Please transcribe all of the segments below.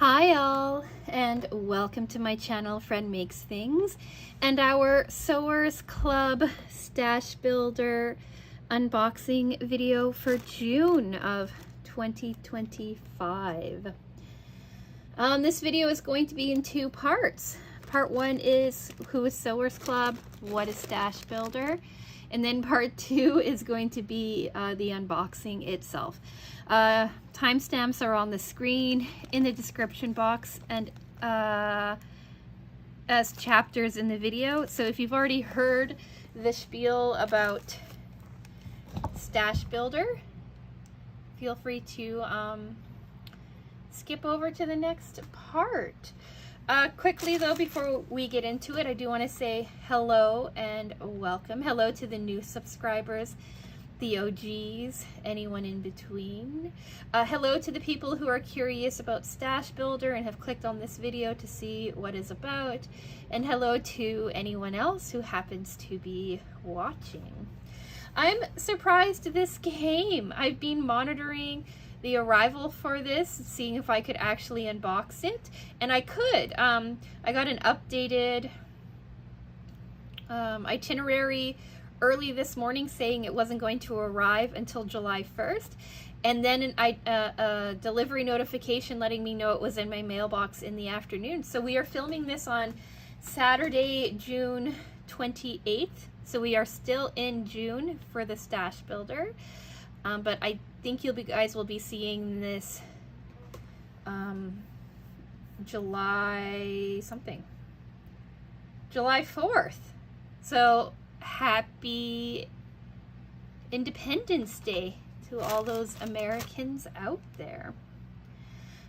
Hi all, and welcome to my channel Friend Makes Things and our Sewers Club Stash Builder unboxing video for June of 2025. This video is going to be in two parts. Part one is who is Sewers Club, what is Stash Builder, and then part two is going to be the unboxing itself. Timestamps are on the screen, in the description box, and as chapters in the video. So if you've already heard the spiel about Stash Builder, feel free to skip over to the next part. Quickly though, before we get into it, I do want to say hello and welcome. Hello to the new subscribers, the OGs, anyone in between. Hello to the people who are curious about Stash Builder and have clicked on this video to see what it's about. And hello to anyone else who happens to be watching. I'm surprised this came. I've been monitoring the arrival for this, seeing if I could actually unbox it, and I could. I got an updated itinerary early this morning saying it wasn't going to arrive until July 1st, and then a delivery notification letting me know it was in my mailbox in the afternoon. So we are filming this on Saturday, June 28th, so we are still in June for the Stash Builder. But I think you guys will be seeing this July 4th. So happy Independence Day to all those Americans out there.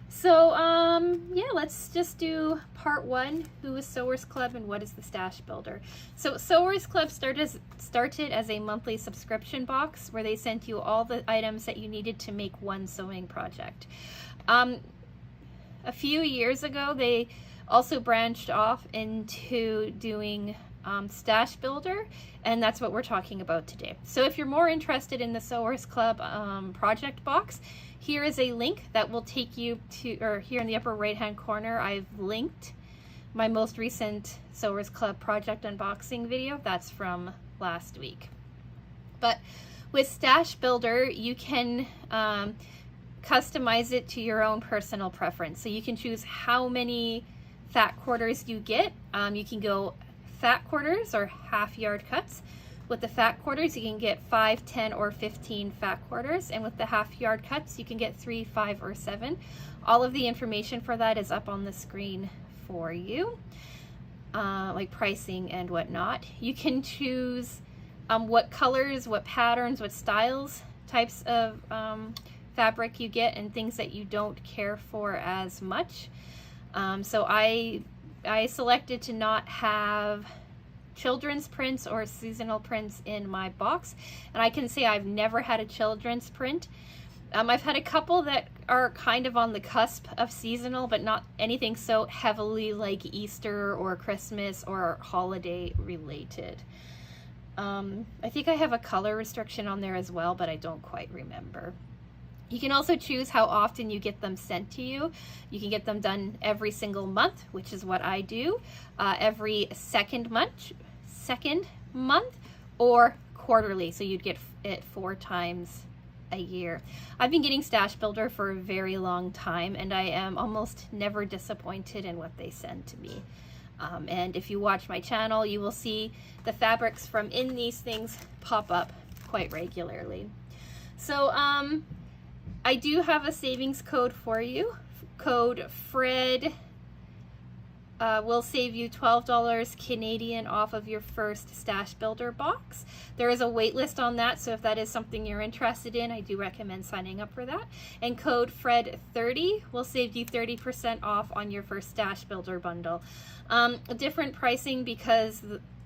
So yeah, let's just do part one, who is Sewers Club and what is the Stash Builder. So Sewers Club started as a monthly subscription box where they sent you all the items that you needed to make one sewing project. A few years ago, they also branched off into doing Stash Builder, and that's what we're talking about today. So if you're more interested in the Sewers Club project box, here is a link that will take you to, or here in the upper right hand corner, I've linked my most recent Sewers Club project unboxing video. That's from last week. But with Stash Builder, you can customize it to your own personal preference. So you can choose how many fat quarters you get. You can go fat quarters or half yard cuts. With the fat quarters, you can get 5, 10, or 15 fat quarters, and with the half yard cuts, you can get 3, 5, or 7. All of the information for that is up on the screen for you, like pricing and whatnot. You can choose what colors, what patterns, what styles, types of fabric you get, and things that you don't care for as much. So I selected to not have children's prints or seasonal prints in my box, and I can say I've never had a children's print. I've had a couple that are kind of on the cusp of seasonal, but not anything so heavily like Easter or Christmas or holiday related. I think I have a color restriction on there as well, but I don't quite remember. You can also choose how often you get them sent to you. You can get them done every single month, which is what I do, every second month, or quarterly. So you'd get it 4 times a year. I've been getting Stash Builder for a very long time, and I am almost never disappointed in what they send to me. And if you watch my channel, you will see the fabrics from in these things pop up quite regularly. So I do have a savings code for you. Code FRED will save you $12 Canadian off of your first Stash Builder box. There is a wait list on that, so if that is something you're interested in, I do recommend signing up for that. And code FRED30 will save you 30% off on your first Stash Builder bundle. Different pricing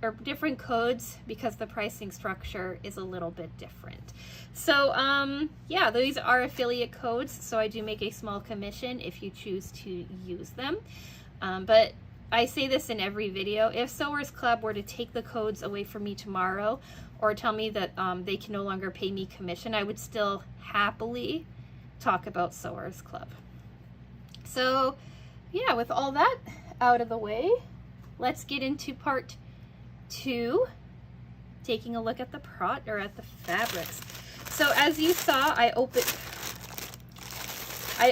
or different codes because the pricing structure is a little bit different. So yeah, these are affiliate codes, so I do make a small commission if you choose to use them. But I say this in every video, if Sewers Club were to take the codes away from me tomorrow or tell me that they can no longer pay me commission, I would still happily talk about Sewers Club. So yeah, with all that out of the way, let's get into part 2, taking a look at the at the fabrics. So as you saw, I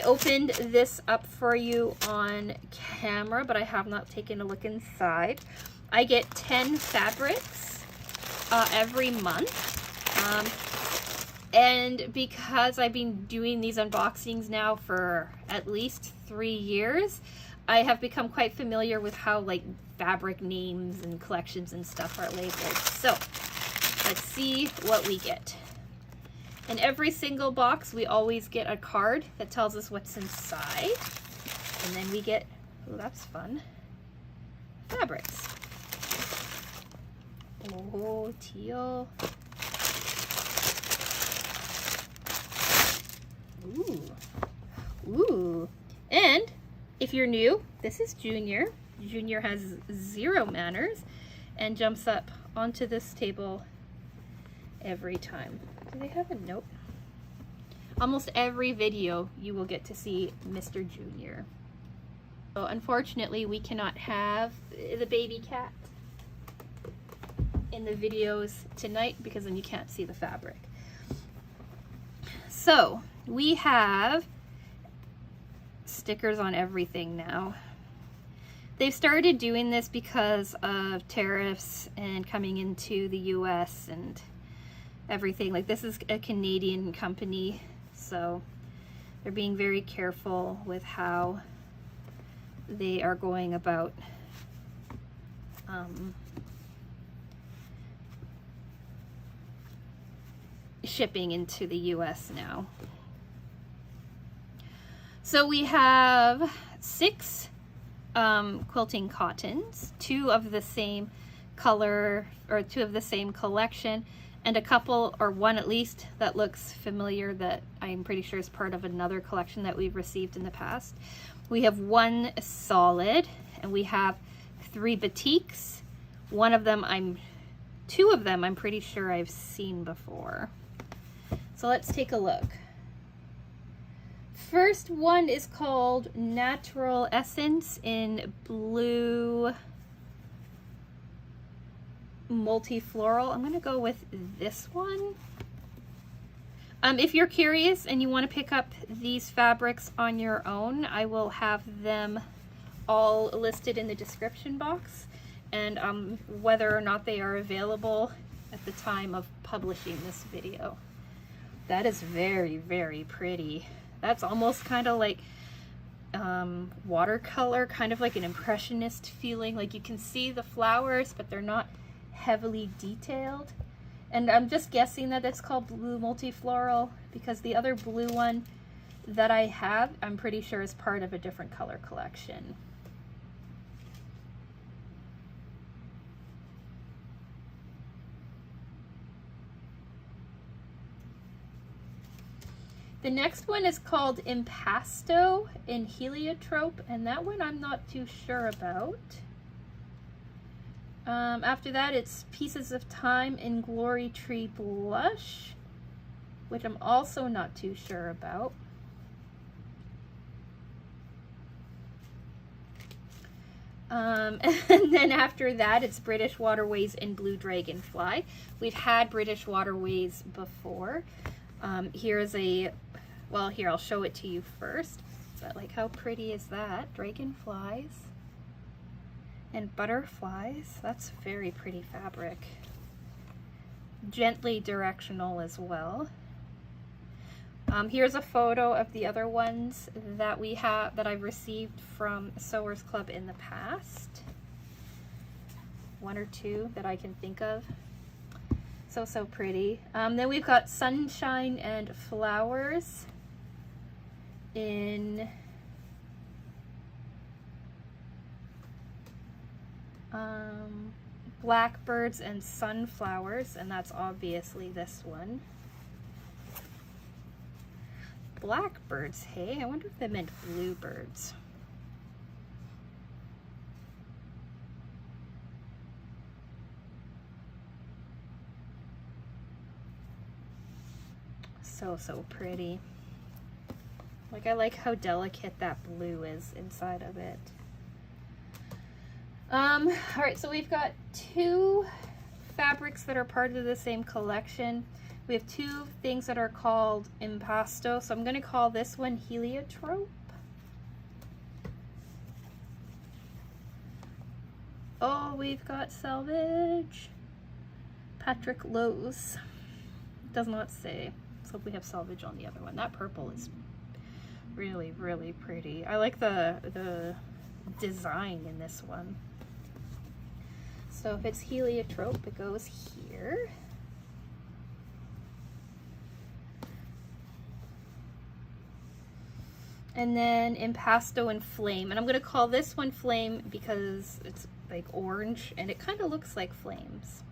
opened this up for you on camera, but I have not taken a look inside. I get 10 fabrics every month. And because I've been doing these unboxings now for at least 3 years, I have become quite familiar with how like fabric names and collections and stuff are labeled. So let's see what we get. In every single box, we always get a card that tells us what's inside. And then we get, oh, that's fun, fabrics. Oh, teal. Ooh. Ooh. And if you're new, this is Junior. Junior has 0 manners and jumps up onto this table every time. Do they have a note? Almost every video you will get to see Mr. Junior. So unfortunately, we cannot have the baby cat in the videos tonight because then you can't see the fabric. So we have stickers on everything now. They've started doing this because of tariffs and coming into the US and everything. Like, this is a Canadian company, so they're being very careful with how they are going about shipping into the US now. So we have 6 quilting cottons, 2 of the same color, or 2 of the same collection, and a couple, or 1 at least, that looks familiar that I'm pretty sure is part of another collection that we've received in the past. We have 1 solid, and we have 3 batiks. 2 of them I'm pretty sure I've seen before. So let's take a look. First one is called Natural Essence in Blue Multi-Floral. I'm going to go with this one. If you're curious and you want to pick up these fabrics on your own, I will have them all listed in the description box, and whether or not they are available at the time of publishing this video. That is very, very pretty. That's almost kind of like watercolor, kind of like an impressionist feeling. Like, you can see the flowers, but they're not heavily detailed. And I'm just guessing that it's called Blue Multi-Floral because the other blue one that I have, I'm pretty sure is part of a different color collection. The next one is called Impasto in Heliotrope, and that one I'm not too sure about. After that, it's Pieces of Time in Glorytree Blush, which I'm also not too sure about. And then after that, it's British Waterways in Blue Dragonfly. We've had British Waterways before. Here's a, well, here, I'll show it to you first. But like, how pretty is that? Dragonflies and butterflies. That's very pretty fabric. Gently directional as well. Here's a photo of the other ones that we have, that I've received from Sewers Club in the past. 1 or 2 that I can think of. So pretty. Then we've got Sunshine and Flowers in Blackbirds and Sunflowers, and that's obviously this one. Blackbirds, hey? I wonder if they meant bluebirds. So pretty. Like, I like how delicate that blue is inside of it. All right, so we've got two fabrics that are part of the same collection. We have two things that are called Impasto. So I'm going to call this one Heliotrope. Oh, we've got salvage. Patrick Lowe's. Does not say. Let's hope we have salvage on the other one. That purple is really, really pretty. I like the design in this one. So if it's Heliotrope, it goes here. And then Impasto and Flame. And I'm going to call this one Flame because it's like orange and it kind of looks like flames.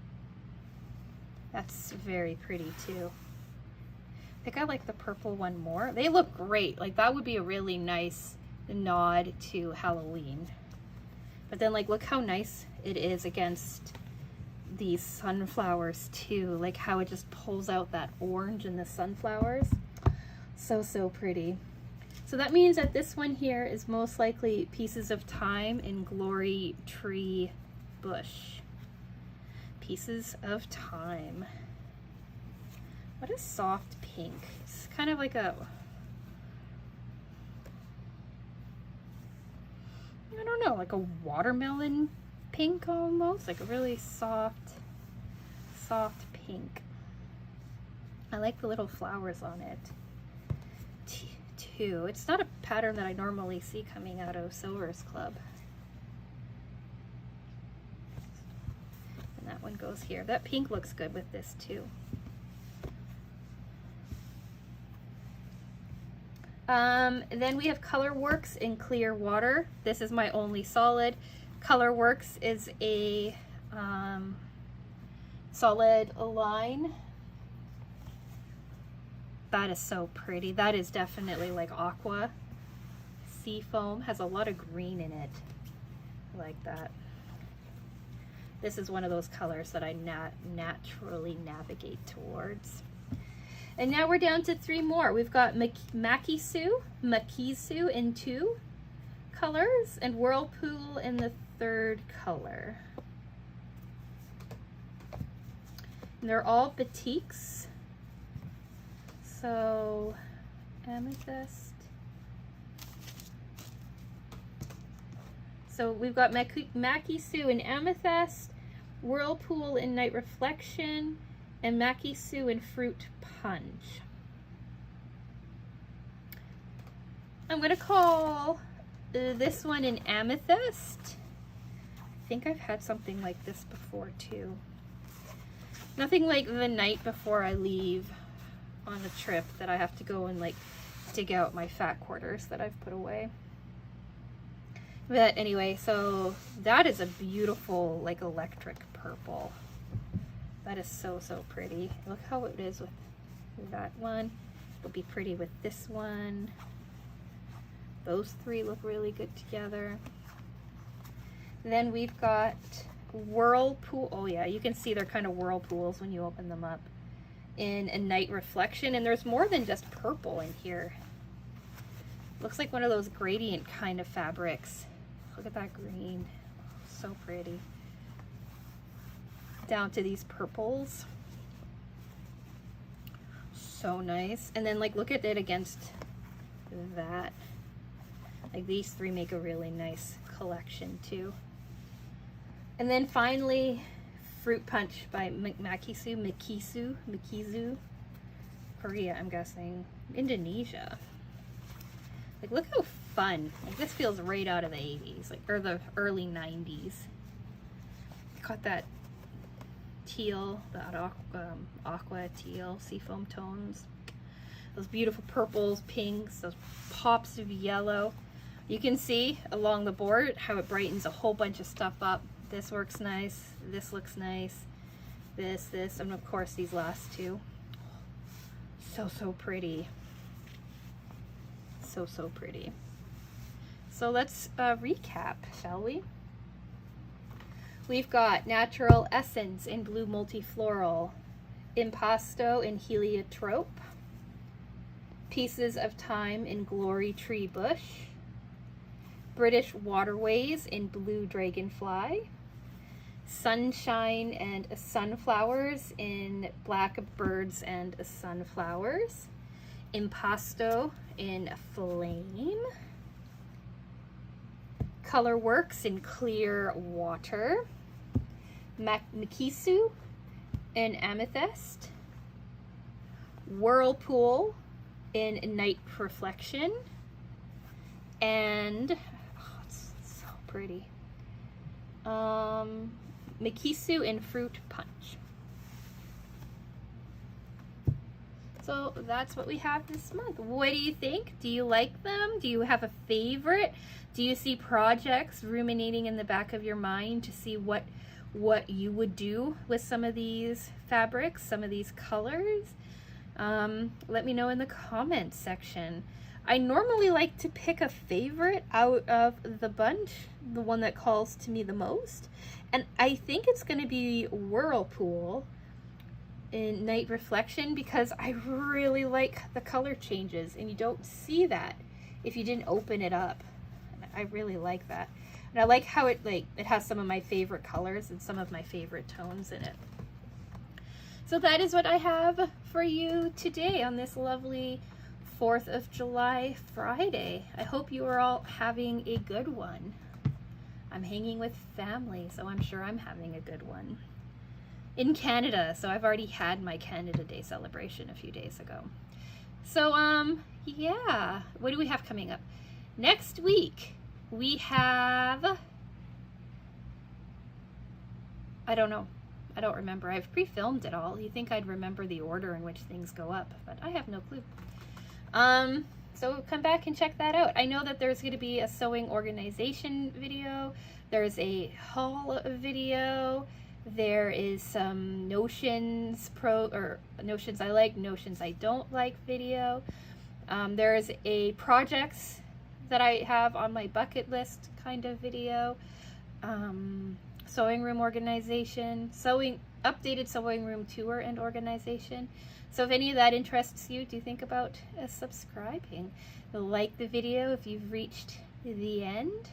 That's very pretty too. I think I like the purple one more. They look great. Like, that would be a really nice nod to Halloween. But then, like, look how nice it is against these sunflowers too. Like how it just pulls out that orange in the sunflowers. So, so pretty. So that means that this one here is most likely Pieces of Time in Glorytree Bush. Pieces of Time. What a soft pink. It's kind of like a, I don't know, like a watermelon pink almost. Like a really soft pink. I like the little flowers on it too. It's not a pattern that I normally see coming out of Silver's Club. And that one goes here. That pink looks good with this too. Then we have Colorworks in Clear Water. This is my only solid. Colorworks is a solid line. That is so pretty. That is definitely like aqua. Sea foam has a lot of green in it. I like that. This is one of those colors that I naturally navigate towards. And now we're down to three more. We've got Makisu in 2 colors, and Whirlpool in the 3rd color. And they're all batiks. So, Amethyst. So we've got Makisu in Amethyst, Whirlpool in Night Reflection, and Makisu in Fruit Punch. I'm going to call this one an Amethyst. I think I've had something like this before too. Nothing like the night before I leave on a trip that I have to go and like dig out my fat quarters that I've put away. But anyway, so that is a beautiful like electric purple. That is so, so pretty. Look how it is with that one. It'll be pretty with this one. Those three look really good together. Then we've got Whirlpool. Oh yeah, you can see they're kind of whirlpools when you open them up. In a Night Reflection, and there's more than just purple in here. Looks like one of those gradient kind of fabrics. Look at that green. So pretty. Down to these purples. So nice. And then like look at it against that. Like these three make a really nice collection too. And then finally Fruit Punch by Makisu, Korea, I'm guessing. Indonesia. Like, look how fun. Like, this feels right out of the 80s, like, or the early 90s. Got that teal, that aqua teal, seafoam tones. Those beautiful purples, pinks, those pops of yellow. You can see along the board how it brightens a whole bunch of stuff up. This works nice. This looks nice. This, and of course these last two. So, so pretty. So, so pretty. So let's recap, shall we? We've got Natural Essence in Blue Multi-Floral, Impasto in Heliotrope, Pieces of Time in Glorytree Bush, British Waterways in Blue Dragonfly, Sunshine and Sunflowers in Blackbirds and Sunflowers, Impasto in Flame, Colorworks in Clear Water, Makisu in Amethyst, Whirlpool in Night Reflection, and oh, it's so pretty, Makisu in Fruit Punch. So that's what we have this month. What do you think? Do you like them? Do you have a favorite? Do you see projects ruminating in the back of your mind to see what you would do with some of these fabrics, some of these colors? Let me know in the comments section. I normally like to pick a favorite out of the bunch, the one that calls to me the most, and I think it's going to be Whirlpool in Night Reflection, because I really like the color changes, and you don't see that if you didn't open it up. I really like that, and I like how it has some of my favorite colors and some of my favorite tones in it. So that is what I have for you today on this lovely 4th of July Friday. I hope you are all having a good one. I'm hanging with family, so I'm sure I'm having a good one. In Canada, so I've already had my Canada Day celebration a few days ago. So, yeah, what do we have coming up? Next week, we have, I don't know. I don't remember. I've pre-filmed it all. You'd think I'd remember the order in which things go up, but I have no clue. So come back and check that out. I know that there's going to be a sewing organization video. There's a haul video. There is some notions I like, notions I don't like video. There's a projects that I have on my bucket list kind of video. Sewing room organization, updated sewing room tour and organization. So if any of that interests you, do think about subscribing. Like the video if you've reached the end.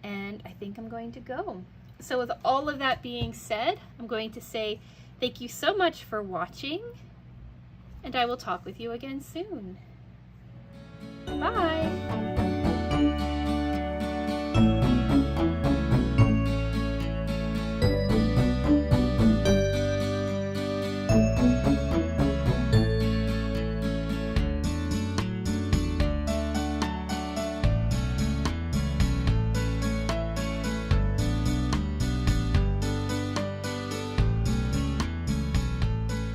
And I think I'm going to go. So with all of that being said, I'm going to say thank you so much for watching, and I will talk with you again soon. Bye!